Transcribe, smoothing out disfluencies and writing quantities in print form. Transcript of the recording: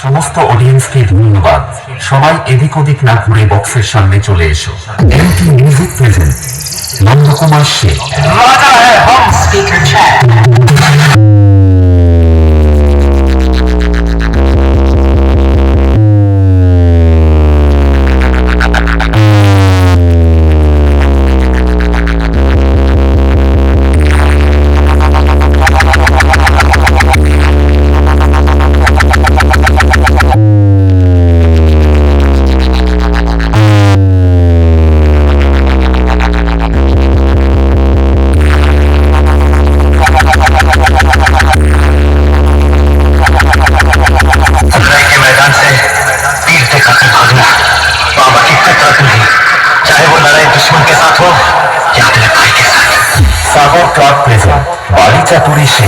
সমস্ত অডিয়েন্সকে ধন্যবাদ। সবাই এদিক ওদিক না ঘুরে বক্সের সামনে চলে এসো। MT music present Nandakumar Sheikh. Speaker track. चाहे वो लड़ाई दुश्मन के साथ हो या अपने भाई के साथ। सागर क्लब प्रेजेंट बाड़ी चातुरी से